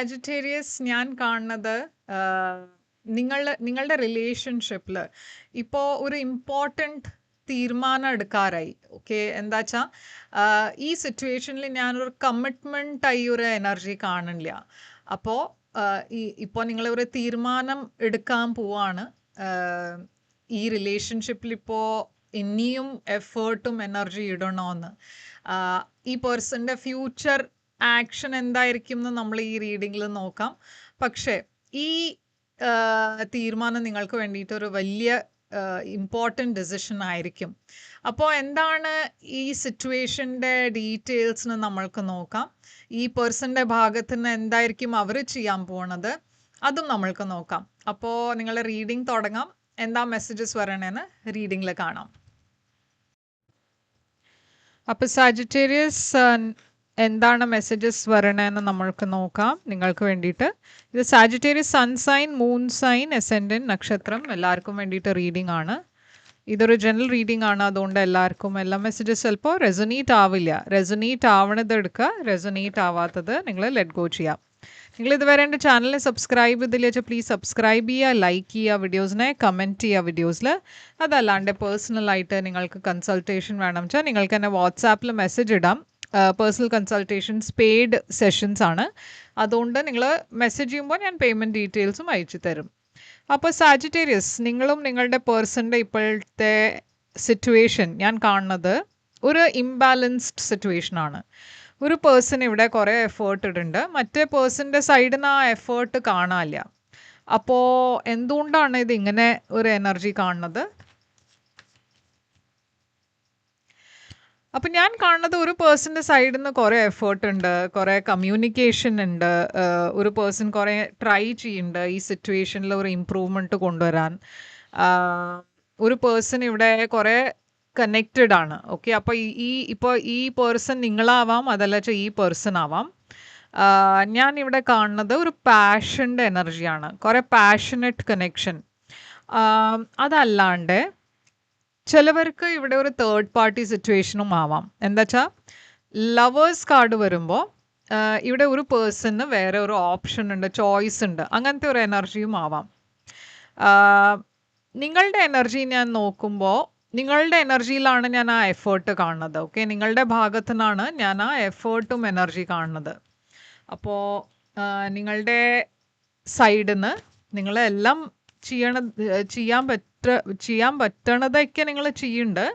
Sagittarius ഞാൻ കാണുന്നത് നിങ്ങളുടെ റിലേഷൻഷിപ്പിൽ ഇപ്പോൾ ഒരു ഇമ്പോർട്ടൻറ്റ് തീരുമാനം എടുക്കാറായി. ഓക്കെ, എന്താ വെച്ചാൽ ഈ സിറ്റുവേഷനിൽ ഞാനൊരു കമ്മിറ്റ്മെൻ്റായി ഒരു എനർജി കാണില്ല. അപ്പോൾ ഇപ്പോൾ നിങ്ങളൊരു തീരുമാനം എടുക്കാൻ പോവാണ്. ഈ റിലേഷൻഷിപ്പിൽ ഇപ്പോൾ ഇനിയും എഫേർട്ടും എനർജി ഇടണമെന്ന്. ഈ പേഴ്സൻ്റെ ഫ്യൂച്ചർ ആക്ഷൻ എന്തായിരിക്കും എന്ന് നമ്മൾ ഈ റീഡിങ്ങിൽ നോക്കാം. പക്ഷേ ഈ തീരുമാനം നിങ്ങൾക്ക് വേണ്ടിയിട്ട് ഒരു വലിയ ഇമ്പോർട്ടൻറ്റ് ഡിസിഷൻ ആയിരിക്കും. അപ്പോൾ എന്താണ് ഈ സിറ്റുവേഷൻ്റെ ഡീറ്റെയിൽസിന് നമ്മൾക്ക് നോക്കാം. ഈ പേഴ്സൻ്റെ ഭാഗത്ത് നിന്ന് എന്തായിരിക്കും അവർ ചെയ്യാൻ പോണത് അതും നമ്മൾക്ക് നോക്കാം. അപ്പോൾ നിങ്ങൾ റീഡിങ് തുടങ്ങാം. എന്താ മെസ്സേജസ് വരണേന്ന് റീഡിങ്ങിൽ കാണാം. അപ്പോൾ സാജിറ്റേറിയസ് എന്താണ് മെസ്സേജസ് വരണേന്ന് നമ്മൾക്ക് നോക്കാം നിങ്ങൾക്ക് വേണ്ടിയിട്ട്. ഇത് Sagittarius sun sign, moon sign, ascendant, നക്ഷത്രം എല്ലാവർക്കും വേണ്ടിയിട്ട് റീഡിംഗ് ആണ്. ഇതൊരു ജനറൽ റീഡിംഗ് ആണ്. അതുകൊണ്ട് എല്ലാവർക്കും എല്ലാ മെസ്സേജസ് ചിലപ്പോൾ റെസൊനേറ്റ് ആവില്ല. റെസൊനേറ്റ് ആവണത് എടുക്കുക, റെസൊനേറ്റ് ആവാത്തത് നിങ്ങൾ ലെറ്റ് ഗോ ചെയ്യാം. നിങ്ങൾ ഇതുവരെ എൻ്റെ ചാനലിനെ സബ്സ്ക്രൈബ് ചെയ്തില്ല വെച്ചാൽ പ്ലീസ് സബ്സ്ക്രൈബ് ചെയ്യുക, ലൈക്ക് ചെയ്യുക വീഡിയോസിനെ, കമൻറ്റ് ചെയ്യുക വീഡിയോസിൽ. അതല്ലാണ്ട് പേഴ്സണലായിട്ട് നിങ്ങൾക്ക് കൺസൾട്ടേഷൻ വേണം വെച്ചാൽ നിങ്ങൾക്ക് എന്നെ വാട്സാപ്പിൽ മെസ്സേജ് ഇടാം. പേഴ്സണൽ കൺസൾട്ടേഷൻസ് പെയ്ഡ് സെഷൻസ് ആണ്. അതുകൊണ്ട് നിങ്ങൾ മെസ്സേജ് ചെയ്യുമ്പോൾ ഞാൻ പേയ്മെൻറ്റ് ഡീറ്റെയിൽസും അയച്ചു തരും. അപ്പോൾ സാജിറ്റേറിയസ്, നിങ്ങളും നിങ്ങളുടെ പേഴ്സൻ്റെ ഇപ്പോഴത്തെ സിറ്റുവേഷൻ ഞാൻ കാണുന്നത് ഒരു ഇംബാലൻസ്ഡ് സിറ്റുവേഷനാണ്. ഒരു പേഴ്സൺ ഇവിടെ കുറേ എഫേർട്ട് ഇടുന്നുണ്ട്, മറ്റേ പേഴ്സൻ്റെ സൈഡിൽ നിന്ന് ആ എഫേർട്ട് കാണാനില്ല. അപ്പോൾ എന്തുകൊണ്ടാണ് ഇതിങ്ങനെ ഒരു എനർജി കാണുന്നത്? അപ്പം ഞാൻ കാണുന്നത് ഒരു പേഴ്സൻ്റെ സൈഡിൽ നിന്ന് കുറേ എഫേർട്ട് ഉണ്ട്, കുറേ കമ്മ്യൂണിക്കേഷൻ ഉണ്ട്. ഒരു പേഴ്സൺ കുറേ ട്രൈ ചെയ്യുന്നുണ്ട് ഈ സിറ്റുവേഷനിൽ ഒരു ഇമ്പ്രൂവ്മെൻറ്റ് കൊണ്ടുവരാൻ. ഒരു പേഴ്സൺ ഇവിടെ കുറേ കണക്റ്റഡ് ആണ്. ഓക്കെ, അപ്പോൾ ഇപ്പോൾ ഈ പേഴ്സൺ നിങ്ങളാവാം, അതല്ല വെച്ചാൽ ഈ പേഴ്സൺ ആവാം. ഞാൻ ഇവിടെ കാണുന്നത് ഒരു പാഷൻ്റെ എനർജിയാണ്, കുറേ പാഷനറ്റ് കണക്ഷൻ. അതല്ലാണ്ട് ചിലവർക്ക് ഇവിടെ ഒരു തേർഡ് പാർട്ടി സിറ്റുവേഷനും ആവാം. എന്താ വെച്ചാൽ ലവേഴ്സ് കാർഡ് വരുമ്പോൾ ഇവിടെ ഒരു പേഴ്സണിന് വേറെ ഒരു ഓപ്ഷൻ ഉണ്ട്, ചോയ്സ് ഉണ്ട്, അങ്ങനത്തെ ഒരു എനർജിയും ആവാം. നിങ്ങളുടെ എനർജി ഞാൻ നോക്കുമ്പോൾ നിങ്ങളുടെ എനർജിയിലാണ് ഞാൻ ആ എഫേർട്ട് കാണുന്നത്. ഓക്കെ, നിങ്ങളുടെ ഭാഗത്തു നിന്നാണ് ഞാൻ ആ എഫേർട്ടും എനർജി കാണുന്നത്. അപ്പോൾ നിങ്ങളുടെ സൈഡിൽ നിന്ന് നിങ്ങളെല്ലാം ചെയ്യാൻ പറ്റണതൊക്കെ നിങ്ങൾ ചെയ്യുന്നുണ്ട്.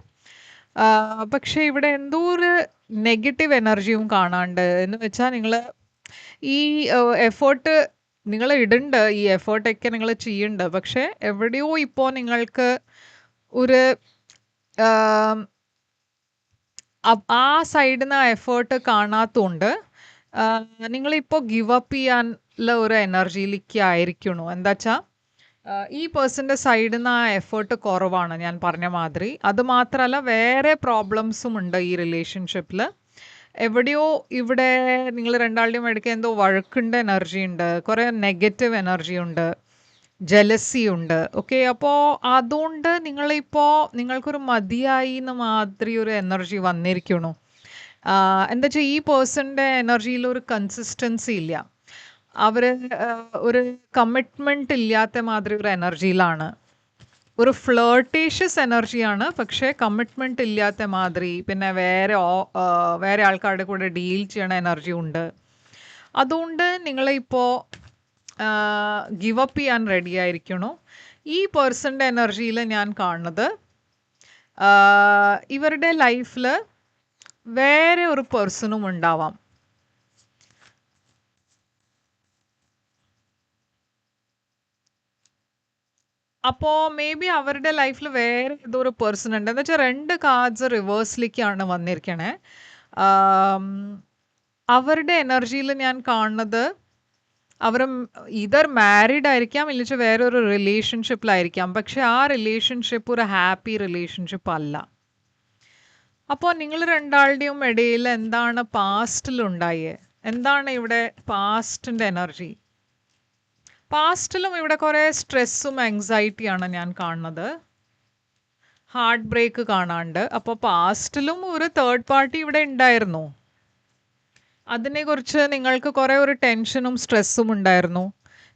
പക്ഷേ ഇവിടെ എന്തോ ഒരു നെഗറ്റീവ് എനർജിയും കാണാണ്ട്. എന്ന് വെച്ചാൽ നിങ്ങൾ ഈ എഫേർട്ട് നിങ്ങൾ ഇടുന്നുണ്ട്, ഈ എഫേർട്ടൊക്കെ നിങ്ങൾ ചെയ്യുന്നുണ്ട്. പക്ഷേ എവിടെയോ ഇപ്പോൾ നിങ്ങൾക്ക് ഒരു ആ സൈഡിൽ നിന്ന് ആ എഫേർട്ട് കാണാത്തതുകൊണ്ട് നിങ്ങളിപ്പോൾ ഗിവ് അപ്പ് ചെയ്യാനുള്ള ഒരു എനർജിയിലേക്ക് ആയിരിക്കണോ. എന്താ വെച്ചാൽ ഈ പേഴ്സൻ്റെ സൈഡിൽ നിന്ന് ആ എഫേർട്ട് കുറവാണ് ഞാൻ പറഞ്ഞ മാതിരി. അതുമാത്രമല്ല വേറെ പ്രോബ്ലംസും ഉണ്ട് ഈ റിലേഷൻഷിപ്പിൽ. എവിടെയോ ഇവിടെ നിങ്ങൾ രണ്ടാളുടെയും ഇടയ്ക്ക് എന്തോ വഴക്കിൻ്റെ എനർജി ഉണ്ട്, കുറേ നെഗറ്റീവ് എനർജി ഉണ്ട്, ജലസി ഉണ്ട്. ഓക്കെ, അപ്പോൾ അതുകൊണ്ട് നിങ്ങൾക്കൊരു മതിയായി എന്ന് മാതിരി ഒരു എനർജി വന്നിരിക്കണു. എന്താ വെച്ചാൽ ഈ പേഴ്സൻ്റെ എനർജിയിൽ ഒരു കൺസിസ്റ്റൻസി ഇല്ല. അവർ ഒരു കമ്മിറ്റ്മെൻറ്റ് ഇല്ലാത്ത മാതിരി ഒരു എനർജിയിലാണ്. ഒരു ഫ്ലേർട്ടേഷ്യസ് എനർജിയാണ്, പക്ഷേ കമ്മിറ്റ്മെൻറ്റ് ഇല്ലാത്ത മാതിരി. പിന്നെ വേറെ ആൾക്കാരുടെ കൂടെ ഡീൽ ചെയ്യണ എനർജി ഉണ്ട്. അതുകൊണ്ട് നിങ്ങളിപ്പോൾ ഗിവ് അപ്പ് ചെയ്യാൻ റെഡി ആയിരിക്കണു. ഈ പേഴ്സൻ്റെ എനർജിയിൽ ഞാൻ കാണുന്നത് ഇവരുടെ ലൈഫിൽ വേറെ ഒരു പേഴ്സണും ഉണ്ടാവാം. അപ്പോൾ മേ ബി അവരുടെ ലൈഫിൽ വേറെ ഏതോ ഒരു പേഴ്സൺ ഉണ്ട്. എന്ന് വെച്ചാൽ 2 കാർഡ്സ് റിവേഴ്സിലേക്കാണ് വന്നിരിക്കണേ. അവരുടെ എനർജിയിൽ ഞാൻ കാണുന്നത് അവർ ഇതർ മാരീഡ് ആയിരിക്കാം, ഇല്ലെങ്കിൽ വേറൊരു റിലേഷൻഷിപ്പിലായിരിക്കാം. പക്ഷെ ആ റിലേഷൻഷിപ്പ് ഒരു ഹാപ്പി റിലേഷൻഷിപ്പ് അല്ല. അപ്പോൾ നിങ്ങൾ രണ്ടാളുടെയും ഇടയിൽ എന്താണ് പാസ്റ്റിലുണ്ടായത്? എന്താണ് ഇവിടെ പാസ്റ്റിൻ്റെ എനർജി? പാസ്റ്റിലും ഇവിടെ കുറേ സ്ട്രെസ്സും ആങ്സൈറ്റിയാണ് ഞാൻ കാണുന്നത്, ഹാർട്ട് ബ്രേക്ക് കാണാണ്ട്. അപ്പോൾ പാസ്റ്റിലും ഒരു തേർഡ് പാർട്ടി ഇവിടെ ഉണ്ടായിരുന്നു. അതിനെക്കുറിച്ച് നിങ്ങൾക്ക് കുറേ ഒരു ടെൻഷനും സ്ട്രെസ്സും ഉണ്ടായിരുന്നു.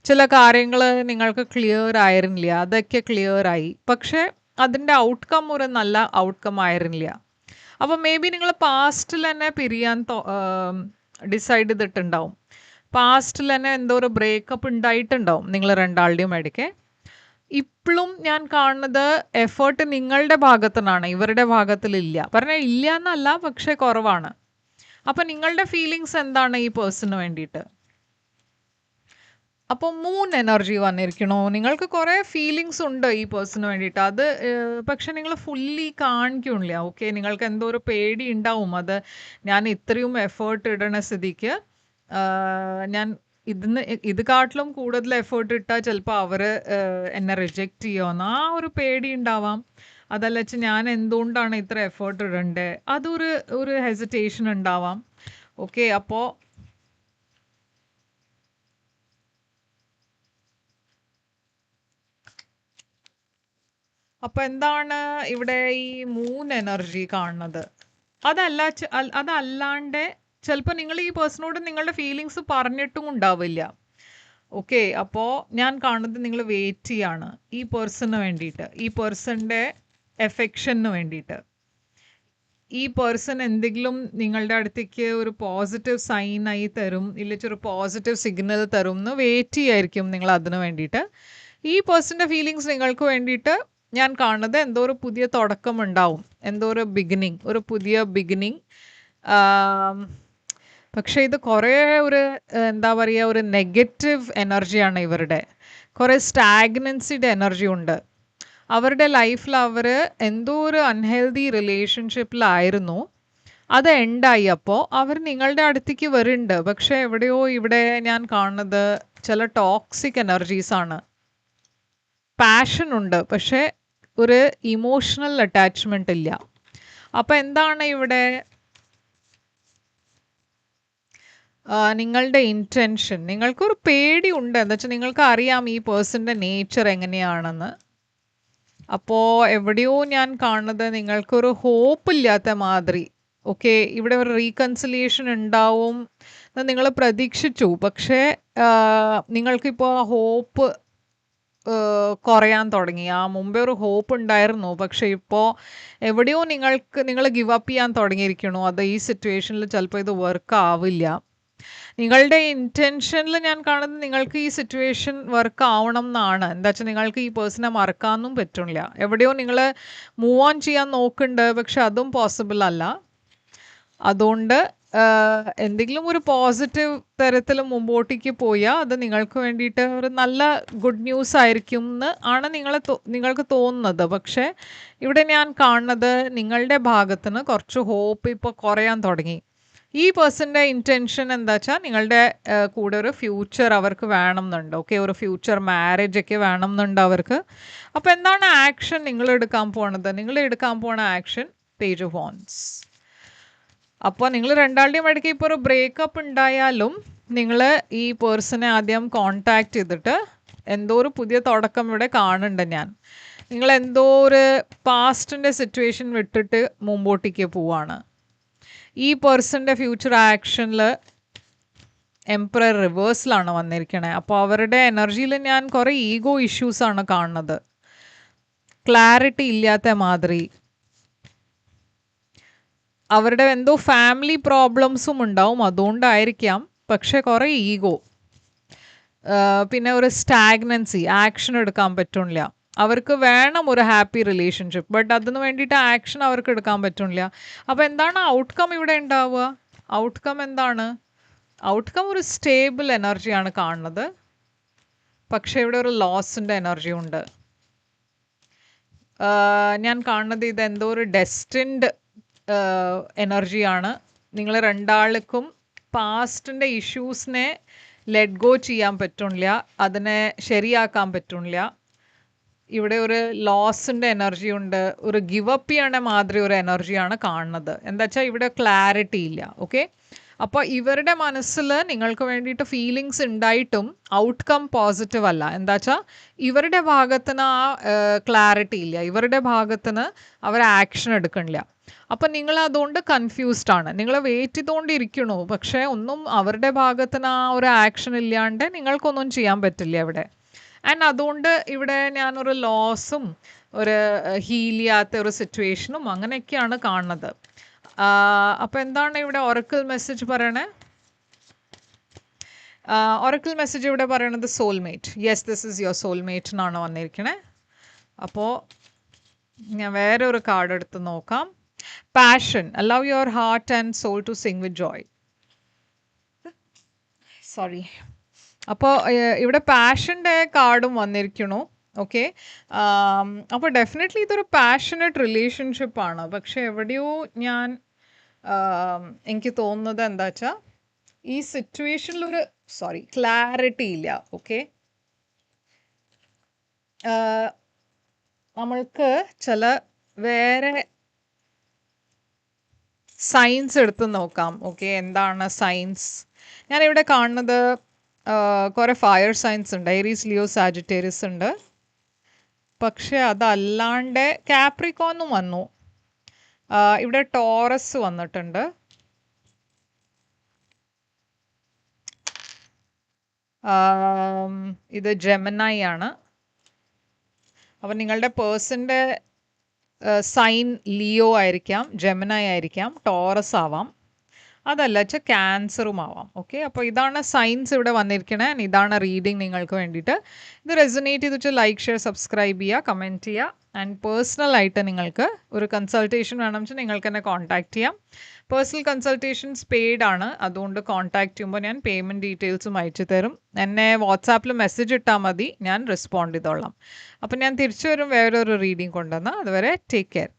ചില കാര്യങ്ങൾ നിങ്ങൾക്ക് ക്ലിയർ ആയിരുന്നില്ല. അതൊക്കെ ക്ലിയർ ആയി. പക്ഷേ അതിൻ്റെ ഔട്ട്കം ഒരു നല്ല ഔട്ട്കം ആയിരുന്നില്ല. അപ്പോൾ മേ ബി നിങ്ങൾ പാസ്റ്റിൽ തന്നെ പിരിയാൻ ഡിസൈഡ് ചെയ്തിട്ടുണ്ടാവും. പാസ്റ്റിൽ തന്നെ എന്തോ ഒരു ബ്രേക്കപ്പ് ഉണ്ടായിട്ടുണ്ടാവും നിങ്ങൾ രണ്ടാളുടെയും ഇടയ്ക്ക്. ഇപ്പോഴും ഞാൻ കാണുന്നത് എഫേർട്ട് നിങ്ങളുടെ ഭാഗത്തു നിന്നാണ്, ഇവരുടെ ഭാഗത്തിലില്ല. പറഞ്ഞാൽ ഇല്ല എന്നല്ല, പക്ഷേ കുറവാണ്. അപ്പം നിങ്ങളുടെ ഫീലിങ്സ് എന്താണ് ഈ പേഴ്സണിന് വേണ്ടിയിട്ട്? അപ്പോൾ മൂൺ എനർജി വന്നിരിക്കണോ? നിങ്ങൾക്ക് കുറേ ഫീലിങ്സ് ഉണ്ട് ഈ പേഴ്സണിന് വേണ്ടിയിട്ട്. അത് പക്ഷെ നിങ്ങൾ ഫുള്ളി കാണിക്കണില്ല. ഓക്കെ, നിങ്ങൾക്ക് എന്തോ ഒരു പേടി ഉണ്ടാവും. അത് ഞാൻ ഇത്രയും എഫേർട്ട് ഇടണ സ്ഥിതിക്ക് ഞാൻ ഇത് കാട്ടിലും കൂടുതൽ എഫേർട്ട് ഇട്ടാൽ ചിലപ്പോൾ അവർ എന്നെ റിജക്റ്റ് ചെയ്യുമെന്ന് ആ ഒരു പേടി ഉണ്ടാവാം. അതല്ല വെച്ചാൽ ഞാൻ എന്തുകൊണ്ടാണ് ഇത്ര എഫേർട്ട് ഇടണ്ടേ, അതൊരു ഹെസിറ്റേഷൻ ഉണ്ടാവാം. ഓക്കെ, അപ്പോൾ എന്താണ് ഇവിടെ ഈ മൂൺ എനർജി കാണുന്നത്? അതല്ലാണ്ട് ചിലപ്പോൾ നിങ്ങൾ ഈ പേഴ്സണോട് നിങ്ങളുടെ ഫീലിങ്സ് പറഞ്ഞിട്ടും ഉണ്ടാവില്ല. ഓക്കെ, അപ്പോൾ ഞാൻ കാണുന്നത് നിങ്ങൾ വെയിറ്റ് ചെയ്യാണ് ഈ പേഴ്സണിന് വേണ്ടിയിട്ട്, ഈ പേഴ്സണിൻ്റെ എഫെക്ഷന് വേണ്ടിയിട്ട്. ഈ പേഴ്സൺ എന്തെങ്കിലും നിങ്ങളുടെ അടുത്തേക്ക് ഒരു പോസിറ്റീവ് സൈനായി തരും, ഇല്ലെങ്കിൽ ഒരു പോസിറ്റീവ് സിഗ്നൽ തരും എന്ന് വെയിറ്റ് ചെയ്യായിരിക്കും നിങ്ങൾ അതിന് വേണ്ടിയിട്ട്. ഈ പേഴ്സണിൻ്റെ ഫീലിങ്സ് നിങ്ങൾക്ക് വേണ്ടിയിട്ട് ഞാൻ കാണുന്നത് എന്തോ ഒരു പുതിയ തുടക്കം ഉണ്ടാവും, എന്തോ ഒരു ബിഗിനിങ്, ഒരു പുതിയ ബിഗിനിങ്. പക്ഷേ ഇത് കുറേ ഒരു എന്താ പറയുക, ഒരു നെഗറ്റീവ് എനർജിയാണ് ഇവരുടെ. കുറേ സ്റ്റാഗ്നൻസിയുടെ എനർജി ഉണ്ട് അവരുടെ ലൈഫിൽ. അവർ എന്തോ ഒരു അൺഹെൽതി റിലേഷൻഷിപ്പിലായിരുന്നു, അത് എൻഡായി. അപ്പോൾ അവർ നിങ്ങളുടെ അടുത്തേക്ക് വരുന്നുണ്ട്. പക്ഷേ എവിടെയോ ഇവിടെ ഞാൻ കാണുന്നത് ചില ടോക്സിക് എനർജീസാണ്. പാഷൻ ഉണ്ട്, പക്ഷേ ഒരു ഇമോഷണൽ അറ്റാച്ച്മെൻ്റ് ഇല്ല. അപ്പം എന്താണ് ഇവിടെ നിങ്ങളുടെ ഇൻറ്റൻഷൻ? നിങ്ങൾക്കൊരു പേടി ഉണ്ട്, എന്താ വെച്ചാൽ നിങ്ങൾക്ക് അറിയാം ഈ പേഴ്സൻ്റെ നേച്ചർ എങ്ങനെയാണെന്ന്. അപ്പോൾ എവിടെയോ ഞാൻ കാണുന്നത് നിങ്ങൾക്കൊരു ഹോപ്പ് ഇല്ലാത്ത മാതിരി. ഓക്കെ, ഇവിടെ ഒരു റീകൺസിലിയേഷൻ ഉണ്ടാവും എന്ന് നിങ്ങൾ പ്രതീക്ഷിച്ചു. പക്ഷേ നിങ്ങൾക്കിപ്പോൾ ആ ഹോപ്പ് കുറയാൻ തുടങ്ങി. ആ മുമ്പേ ഒരു ഹോപ്പ് ഉണ്ടായിരുന്നു, പക്ഷേ ഇപ്പോൾ എവിടെയോ നിങ്ങൾ ഗിവ് അപ്പ് ചെയ്യാൻ തുടങ്ങിയിരിക്കണു. അത് ഈ സിറ്റുവേഷനിൽ ചിലപ്പോൾ ഇത് വർക്ക് ആവില്ല. നിങ്ങളുടെ ഇൻറ്റൻഷനിൽ ഞാൻ കാണുന്നത് നിങ്ങൾക്ക് ഈ സിറ്റുവേഷൻ വർക്ക് ആവണം എന്നാണ്. എന്താ വെച്ചാൽ നിങ്ങൾക്ക് ഈ പേഴ്സണെ മറക്കാനൊന്നും പറ്റില്ല. എവിടെയോ നിങ്ങൾ മൂവ് ഓൺ ചെയ്യാൻ നോക്കുന്നുണ്ട്, പക്ഷെ അതും പോസിബിൾ അല്ല. അതുകൊണ്ട് എന്തെങ്കിലും ഒരു പോസിറ്റീവ് തരത്തിൽ മുമ്പോട്ടേക്ക് പോയാൽ അത് നിങ്ങൾക്ക് വേണ്ടിയിട്ട് ഒരു നല്ല ഗുഡ് ന്യൂസ് ആയിരിക്കും എന്ന് ആണ് നിങ്ങൾക്ക് തോന്നുന്നത്. പക്ഷേ ഇവിടെ ഞാൻ കാണുന്നത് നിങ്ങളുടെ ഭാഗത്തുനിന്ന് കുറച്ച് ഹോപ്പ് ഇപ്പോൾ കുറയാൻ തുടങ്ങി. ഈ പേഴ്സൻ്റെ ഇൻറ്റൻഷൻ എന്താ വെച്ചാൽ നിങ്ങളുടെ കൂടെ ഒരു ഫ്യൂച്ചർ അവർക്ക് വേണം എന്നുണ്ട്. ഓക്കെ, ഒരു ഫ്യൂച്ചർ മാരേജ് ഒക്കെ വേണം എന്നുണ്ട് അവർക്ക്. അപ്പോൾ എന്താണ് ആക്ഷൻ നിങ്ങൾ എടുക്കാൻ പോണത്? നിങ്ങൾ എടുക്കാൻ പോണ ആക്ഷൻ പേജ് ഓഫ് വാൻഡ്സ്. അപ്പോൾ നിങ്ങൾ രണ്ടാളുടെയും ഇടയ്ക്ക് ഇപ്പോൾ ഒരു ബ്രേക്കപ്പ് ഉണ്ടായാലും നിങ്ങൾ ഈ പേഴ്സണെ ആദ്യം കോണ്ടാക്ട് ചെയ്തിട്ട് എന്തോ ഒരു പുതിയ തുടക്കം ഇവിടെ കാണുന്നുണ്ട് ഞാൻ. നിങ്ങൾ എന്തോ ഒരു പാസ്റ്റിൻ്റെ സിറ്റുവേഷൻ വിട്ടിട്ട് മുമ്പോട്ടേക്ക് പോവാണ്. ഈ പേഴ്സൻ്റെ ഫ്യൂച്ചർ ആക്ഷനിൽ എംപറർ റിവേഴ്സിലാണ് വന്നിരിക്കണേ. അപ്പോൾ അവരുടെ എനർജിയിൽ ഞാൻ കുറേ ഈഗോ ഇഷ്യൂസാണ് കാണുന്നത്, ക്ലാരിറ്റി ഇല്ലാത്ത മാതിരി. അവരുടെ എന്തോ ഫാമിലി പ്രോബ്ലംസും ഉണ്ടാവും, അതുകൊണ്ടായിരിക്കാം. പക്ഷേ കുറേ ഈഗോ, പിന്നെ ഒരു സ്റ്റാഗ്നൻസി, ആക്ഷൻ എടുക്കാൻ പറ്റില്ല. അവർക്ക് വേണം ഒരു ഹാപ്പി റിലേഷൻഷിപ്പ്, ബട്ട് അതിന് വേണ്ടിയിട്ട് ആക്ഷൻ അവർക്ക് എടുക്കാൻ പറ്റില്ല. അപ്പോൾ എന്താണ് ഔട്ട്കം ഇവിടെ ഉണ്ടാവുക? ഔട്ട്കം എന്താണ്? ഔട്ട്കം ഒരു സ്റ്റേബിൾ എനർജിയാണ് കാണുന്നത്, പക്ഷേ ഇവിടെ ഒരു ലോസിൻ്റെ എനർജി ഉണ്ട്. ഞാൻ കാണുന്നത് ഇത് എന്തോ ഒരു ഡെസ്റ്റിൻഡ് എനർജിയാണ്. നിങ്ങൾ രണ്ടാൾക്കും പാസ്റ്റിൻ്റെ ഇഷ്യൂസിനെ ലെറ്റ് ഗോ ചെയ്യാൻ പറ്റില്ല, അതിനെ ശരിയാക്കാൻ പറ്റില്ല. ഇവിടെ ഒരു ലോസിൻ്റെ എനർജി ഉണ്ട്, ഒരു ഗിവ് അപ്പ് ചെയ്യണ മാതിരി ഒരു എനർജിയാണ് കാണുന്നത്. എന്താ വെച്ചാൽ ഇവിടെ ക്ലാരിറ്റി ഇല്ല. ഓക്കെ, അപ്പോൾ ഇവരുടെ മനസ്സിൽ നിങ്ങൾക്ക് വേണ്ടിയിട്ട് ഫീലിങ്സ് ഉണ്ടായിട്ടും ഔട്ട്കം പോസിറ്റീവ് അല്ല. എന്താ വെച്ചാൽ ഇവരുടെ ഭാഗത്തിന് ആ ക്ലാരിറ്റി ഇല്ല, ഇവരുടെ ഭാഗത്തിന് അവർ ആക്ഷൻ എടുക്കണില്ല. അപ്പം നിങ്ങൾ അതുകൊണ്ട് കൺഫ്യൂസ്ഡ് ആണ്. നിങ്ങൾ വെയിറ്റ് ചെയ്തുകൊണ്ടിരിക്കണു, പക്ഷേ ഒന്നും അവരുടെ ഭാഗത്തിന് ആ ഒരു ആക്ഷൻ ഇല്ലാണ്ട് നിങ്ങൾക്കൊന്നും ചെയ്യാൻ പറ്റില്ല ഇവിടെ. ആൻഡ് അതുകൊണ്ട് ഇവിടെ ഞാനൊരു ലോസും ഒരു ഹീൽ ചെയ്യാത്ത ഒരു സിറ്റുവേഷനും അങ്ങനെയൊക്കെയാണ് കാണുന്നത്. അപ്പോൾ എന്താണ് ഇവിടെ ഒറക്കിൾ മെസ്സേജ് പറയണേ? ഒറക്കിൾ മെസ്സേജ് ഇവിടെ പറയണത് soulmate. Yes, this is your soulmate എന്നാണ് വന്നിരിക്കണേ. അപ്പോൾ ഞാൻ വേറെ ഒരു കാർഡ് എടുത്ത് നോക്കാം. Passion, allow your heart and soul to sing with joy. Sorry. അപ്പോൾ ഇവിടെ പാഷൻ്റെ കാർഡും വന്നിരിക്കണു. ഓക്കെ, അപ്പോൾ ഡെഫിനറ്റ്ലി ഇതൊരു പാഷനറ്റ് റിലേഷൻഷിപ്പാണ്. പക്ഷെ എവിടെയോ ഞാൻ എനിക്ക് തോന്നുന്നത് എന്താ വെച്ചാൽ ഈ സിറ്റുവേഷനിലൊരു ക്ലാരിറ്റി ഇല്ല. ഓക്കെ, നമ്മൾക്ക് ചില വേറെ സൈൻസ് എടുത്ത് നോക്കാം. ഓക്കെ, എന്താണ് സൈൻസ്? ഞാനിവിടെ കാണുന്നത് കുറേ ഫയർ സൈൻസ് ഉണ്ട്. ഏരീസ്, ലിയോ, സാജിറ്റേറിയസ് ഉണ്ട്. പക്ഷെ അതല്ലാണ്ട് കാപ്രിക്കോണും വന്നു. ഇവിടെ ടോറസ് വന്നിട്ടുണ്ട്. ഇത് ജെമിനൈ ആണ്. അപ്പം നിങ്ങളുടെ പേഴ്സൻ്റെ സൈൻ ലിയോ ആയിരിക്കാം, ജെമിനൈ ആയിരിക്കാം, ടോറസ് ആവാം, അതല്ല വെച്ചാൽ ക്യാൻസറും ആവാം. ഓക്കെ, അപ്പോൾ ഇതാണ് സൈൻസ് ഇവിടെ വന്നിരിക്കണേ. ഇതാണ് റീഡിങ് നിങ്ങൾക്ക് വേണ്ടിയിട്ട്. ഇത് റെസൊനേറ്റ് ചെയ്ത് വെച്ചാൽ ലൈക്ക്, ഷെയർ, സബ്സ്ക്രൈബ് ചെയ്യുക, കമൻറ്റ് ചെയ്യുക. ആൻഡ് പേഴ്സണലായിട്ട് നിങ്ങൾക്ക് ഒരു കൺസൾട്ടേഷൻ വേണം വെച്ചാൽ നിങ്ങൾക്ക് എന്നെ കോൺടാക്റ്റ് ചെയ്യാം. പേഴ്സണൽ കൺസൾട്ടേഷൻസ് പെയ്ഡ് ആണ്, അതുകൊണ്ട് കോൺടാക്റ്റ് ചെയ്യുമ്പോൾ ഞാൻ പേയ്മെൻറ്റ് ഡീറ്റെയിൽസും അയച്ചു തരും. എന്നെ വാട്സാപ്പിൽ മെസ്സേജ് ഇട്ടാൽ മതി, ഞാൻ റെസ്പോണ്ട് ചെയ്തോളാം. അപ്പം ഞാൻ തിരിച്ചു വരും വേറൊരു റീഡിങ് കൊണ്ടുവന്ന്. അതുവരെ ടേക്ക് കെയർ.